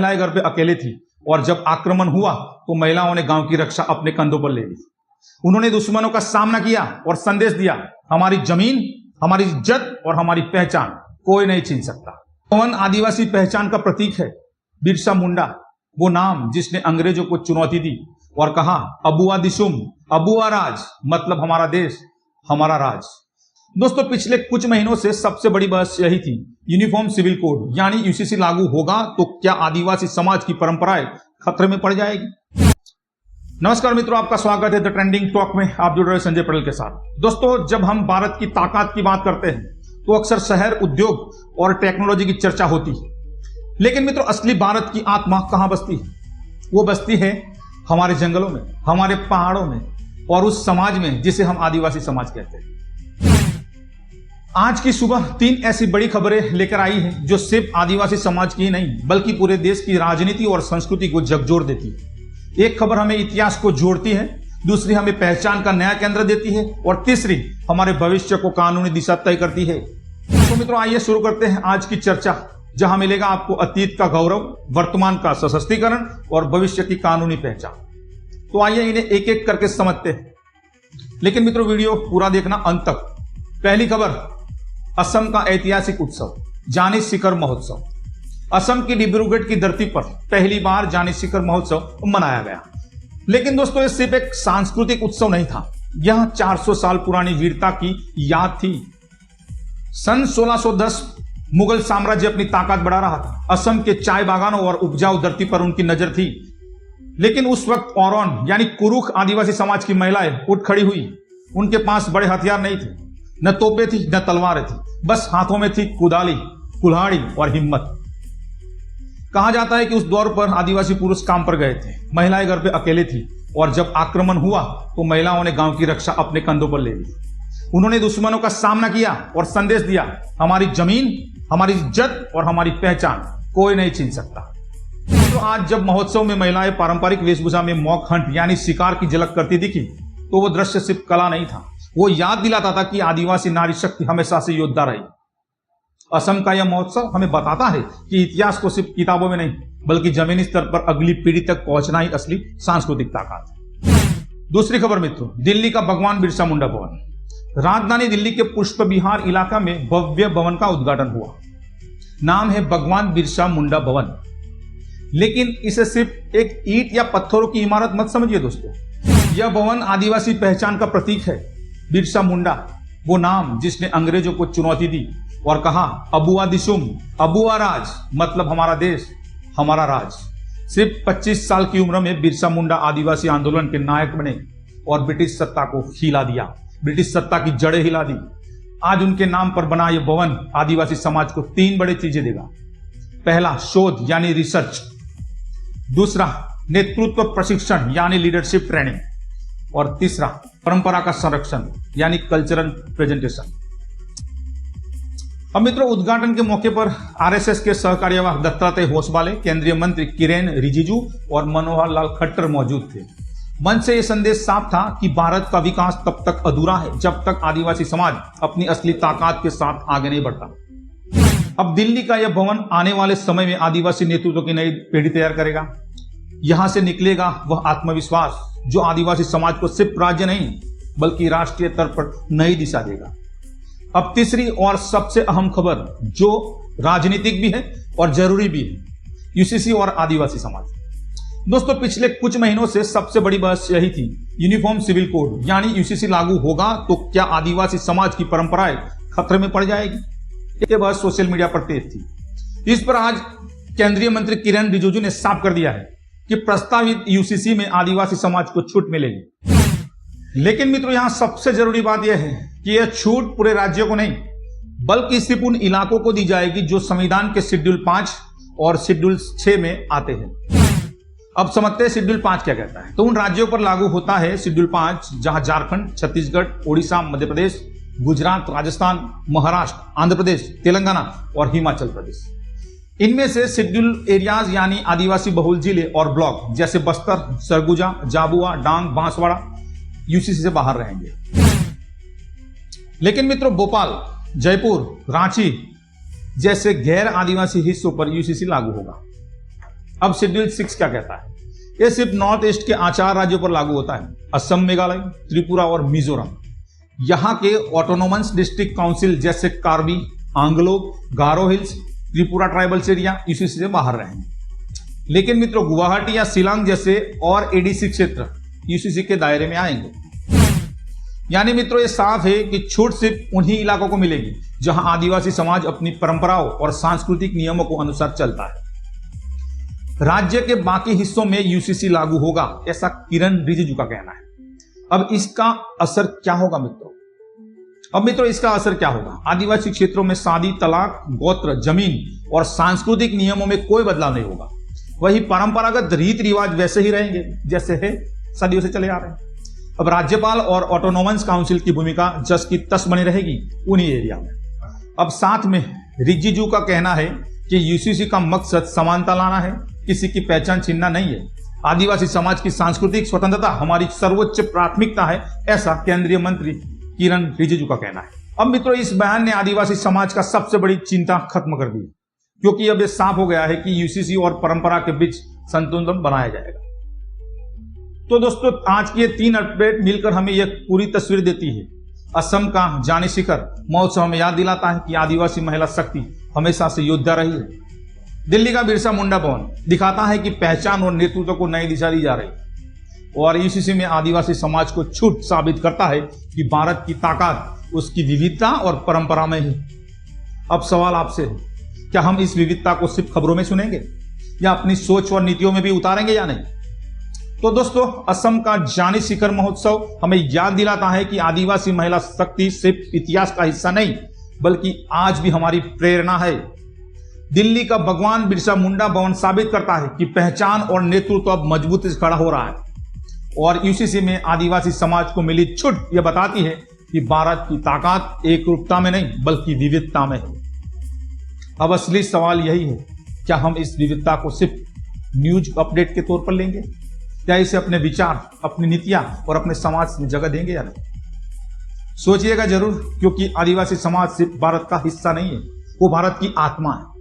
महिलाएं घर पे अकेले थी और जब आक्रमण हुआ तो महिलाओं ने गांव की रक्षा अपने कंधों पर ले ली। उन्होंने दुश्मनों का सामना किया और संदेश दिया, हमारी जमीन, हमारी इज्जत और हमारी पहचान कोई नहीं छीन सकता। पवन आदिवासी पहचान का प्रतीक है। बिरसा मुंडा वो नाम जिसने अंग्रेजों को चुनौती दी और कहा, अबुआ दिशुम, अबुआ राज, मतलब हमारा देश, हमारा राज। दोस्तों, पिछले कुछ महीनों से सबसे बड़ी बहस यही थी, यूनिफॉर्म सिविल कोड यानी यूसीसी लागू होगा तो क्या आदिवासी समाज की परंपराएं खतरे में पड़ जाएगी। नमस्कार मित्रों, आपका स्वागत है द ट्रेंडिंग टॉक में। आप जुड़ रहे संजय पटेल के साथ। दोस्तों, जब हम भारत की ताकत की बात करते हैं तो अक्सर शहर, उद्योग और टेक्नोलॉजी की चर्चा होती है, लेकिन मित्रों असली भारत की आत्मा कहां बसती है? वो बसती है हमारे जंगलों में, हमारे पहाड़ों में और उस समाज में जिसे हम आदिवासी समाज कहते हैं। आज की सुबह 3 ऐसी बड़ी खबरें लेकर आई हैं जो सिर्फ आदिवासी समाज की ही नहीं बल्कि पूरे देश की राजनीति और संस्कृति को झकझोर देती है। एक खबर हमें इतिहास को जोड़ती है, दूसरी हमें पहचान का नया केंद्र देती है और तीसरी हमारे भविष्य को कानूनी दिशा तय करती है। तो मित्रों, आइए शुरू करते हैं आज की चर्चा, जहां मिलेगा आपको अतीत का गौरव, वर्तमान का सशक्तिकरण और भविष्य की कानूनी पहचान। तो आइए इन्हें एक एक करके समझते हैं, लेकिन मित्रों वीडियो पूरा देखना अंत तक। पहली खबर, असम का ऐतिहासिक उत्सव जानी शिखर महोत्सव। असम की डिब्रूगढ़ की धरती पर पहली बार जानी शिखर महोत्सव मनाया गया। लेकिन दोस्तों, ये सिर्फ एक सांस्कृतिक उत्सव नहीं था, यह 400 साल पुरानी वीरता की याद थी। सन 1610 मुगल साम्राज्य अपनी ताकत बढ़ा रहा था। असम के चाय बागानों और उपजाऊ धरती पर उनकी नजर थी, लेकिन उस वक्त औरन यानी कुरुख आदिवासी समाज की महिलाएं उठ खड़ी हुई। उनके पास बड़े हथियार नहीं थे, न तोपें थी न तलवारें थी, बस हाथों में थी कुदाली, कुल्हाड़ी और हिम्मत। कहा जाता है कि उस दौर पर आदिवासी पुरुष काम पर गए थे, महिलाएं घर पे अकेले थी और जब आक्रमण हुआ तो महिलाओं ने गांव की रक्षा अपने कंधों पर ले ली। उन्होंने दुश्मनों का सामना किया और संदेश दिया, हमारी जमीन, हमारी इज्जत और हमारी पहचान कोई नहीं छीन सकता। तो आज जब महोत्सव में महिलाएं पारंपरिक वेशभूषा में मॉक हंट यानी शिकार की झलक करती दिखी तो वो दृश्य सिर्फ कला नहीं था, वो याद दिलाता था कि आदिवासी नारी शक्ति हमेशा से योद्धा रही। असम का यह महोत्सव हमें बताता है कि इतिहास को सिर्फ किताबों में नहीं बल्कि जमीनी स्तर पर अगली पीढ़ी तक पहुंचना ही असली सांस्कृतिक ताकत है। दूसरी खबर मित्रों, दिल्ली का भगवान बिरसा मुंडा भवन। राजधानी दिल्ली के पुष्प विहार इलाका में भव्य भवन का उद्घाटन हुआ। नाम है भगवान बिरसा मुंडा भवन, लेकिन इसे सिर्फ एक ईंट या पत्थरों की इमारत मत समझिए दोस्तों। यह भवन आदिवासी पहचान का प्रतीक है। बिरसा मुंडा वो नाम जिसने अंग्रेजों को चुनौती दी और कहा, अबुआ दिशुम, अबुआ राज, मतलब हमारा देश, हमारा राज। सिर्फ 25 साल की उम्र में बिरसा मुंडा आदिवासी आंदोलन के नायक बने और ब्रिटिश सत्ता को हिला दिया, ब्रिटिश सत्ता की जड़ें हिला दी। आज उनके नाम पर बना यह भवन आदिवासी समाज को 3 बड़ी चीजें देगा। पहला, शोध यानी रिसर्च। दूसरा, नेतृत्व प्रशिक्षण यानी लीडरशिप ट्रेनिंग। और तीसरा, परंपरा का संरक्षण यानी कल्चरल प्रेजेंटेशन। अब मित्रों, उद्घाटन के मौके पर आरएसएस के सहकार्यवाह दत्तात्रेय होसबाले, केंद्रीय मंत्री किरेन रिजिजू और मनोहर लाल खट्टर मौजूद थे। मंच से यह संदेश साफ था कि भारत का विकास तब तक अधूरा है जब तक आदिवासी समाज अपनी असली ताकत के साथ आगे नहीं बढ़ता। अब दिल्ली का यह भवन आने वाले समय में आदिवासी नेतृत्व की नई पीढ़ी तैयार करेगा। यहां से निकलेगा वह आत्मविश्वास जो आदिवासी समाज को सिर्फ राज्य नहीं बल्कि राष्ट्रीय स्तर पर नई दिशा देगा। अब तीसरी और सबसे अहम खबर जो राजनीतिक भी है और जरूरी भी है, यूसीसी और आदिवासी समाज। दोस्तों, पिछले कुछ महीनों से सबसे बड़ी बहस यही थी, यूनिफॉर्म सिविल कोड यानी यूसीसी लागू होगा तो क्या आदिवासी समाज की परंपराएं खतरे में पड़ जाएगी। ये बहस सोशल मीडिया पर तेज थी। इस पर आज केंद्रीय मंत्री किरेन रिजिजू ने साफ कर दिया है कि प्रस्तावित यूसीसी में आदिवासी समाज को छूट मिलेगी। लेकिन मित्रों, यहां सबसे जरूरी बात यह है कि यह छूट पूरे राज्यों को नहीं बल्कि सिर्फ उन इलाकों को दी जाएगी जो संविधान के शेड्यूल 5 और शेड्यूल 6 में आते हैं। अब समझते हैं शेड्यूल 5 क्या कहता है। तो उन राज्यों पर लागू होता है शेड्यूल 5 जहां झारखंड, छत्तीसगढ़, ओडिशा, मध्य प्रदेश, गुजरात, राजस्थान, महाराष्ट्र, आंध्र प्रदेश, तेलंगाना और हिमाचल प्रदेश। इनमें से शेड्यूल एरियाज यानी आदिवासी बहुल जिले और ब्लॉक जैसे बस्तर, सरगुजा, जाबुआ, डांग, बांसवाड़ा यूसीसी से बाहर रहेंगे। लेकिन मित्रों, भोपाल, जयपुर, रांची जैसे गैर आदिवासी हिस्सों पर यूसीसी लागू होगा। अब शेड्यूल 6 क्या कहता है? यह सिर्फ नॉर्थ ईस्ट के 4 राज्यों पर लागू होता है, असम, मेघालय, त्रिपुरा और मिजोरम। यहाँ के ऑटोनोमस डिस्ट्रिक्ट काउंसिल जैसे Karbi, Anglong, Garo Hills, Tripura tribals area UCC से बाहर रहेंगे। लेकिन मित्रों, गुवाहाटी या शिलांग जैसे और एडीसी क्षेत्र यूसीसी के दायरे में आएंगे। यानी मित्रों, ये साफ है कि छूट सिर्फ उन्हीं इलाकों को मिलेगी जहां आदिवासी समाज अपनी परंपराओं और सांस्कृतिक नियमों को अनुसार चलता है। राज्य के बाकी हिस्सों में यूसीसी लागू होगा, ऐसा किरण रिजिजू का कहना है। अब इसका असर क्या होगा मित्रों? इसका असर क्या होगा? आदिवासी क्षेत्रों में शादी, तलाक, गोत्र, जमीन और सांस्कृतिक नियमों में कोई बदलाव नहीं होगा। वही परंपरागत रीति रिवाज वैसे ही रहेंगे जैसे है, सदियों से चले आ रहे हैं। अब राज्यपाल और ऑटोनोमस काउंसिल की भूमिका जस की तस बनी रहेगी उन्हीं एरिया में। अब साथ में रिजिजू का कहना है कि यूसीसी का मकसद समानता लाना है, किसी की पहचान छीनना नहीं है। आदिवासी समाज की सांस्कृतिक स्वतंत्रता हमारी सर्वोच्च प्राथमिकता है, ऐसा केंद्रीय मंत्री किरण रिजिजू का कहना है। अब मित्रों, इस बयान ने आदिवासी समाज का सबसे बड़ी चिंता खत्म कर दी, क्योंकि अब यह साफ हो गया है कि यूसीसी और परंपरा के बीच संतुलन बनाया जाएगा। तो दोस्तों, आज की ये 3 अपडेट मिलकर हमें यह पूरी तस्वीर देती है। असम का जानी शिखर महोत्सव हमें याद दिलाता है कि आदिवासी महिला शक्ति हमेशा से योद्धा रही है। दिल्ली का बिरसा मुंडा भवन दिखाता है कि पहचान और नेतृत्व को नई दिशा दी जा रही है। और यूसीसी में आदिवासी समाज को छूट साबित करता है कि भारत की ताकत उसकी विविधता और परंपरा में है। अब सवाल आपसे है, क्या हम इस विविधता को सिर्फ खबरों में सुनेंगे या अपनी सोच और नीतियों में भी उतारेंगे या नहीं? तो दोस्तों, असम का जानी शिखर महोत्सव हमें याद दिलाता है कि आदिवासी महिला शक्ति सिर्फ इतिहास का हिस्सा नहीं बल्कि आज भी हमारी प्रेरणा है। दिल्ली का भगवान बिरसा मुंडा भवन साबित करता है कि पहचान और नेतृत्व अब मजबूती से खड़ा हो रहा है। और यूसीसी में आदिवासी समाज को मिली छूट यह बताती है कि भारत की ताकत एकरूपता में नहीं बल्कि विविधता में है। अब असली सवाल यही है, क्या हम इस विविधता को सिर्फ न्यूज अपडेट के तौर पर लेंगे या इसे अपने विचार, अपनी नीतियां और अपने समाज में जगह देंगे या नहीं? सोचिएगा जरूर, क्योंकि आदिवासी समाज सिर्फ भारत का हिस्सा नहीं है, वो भारत की आत्मा है।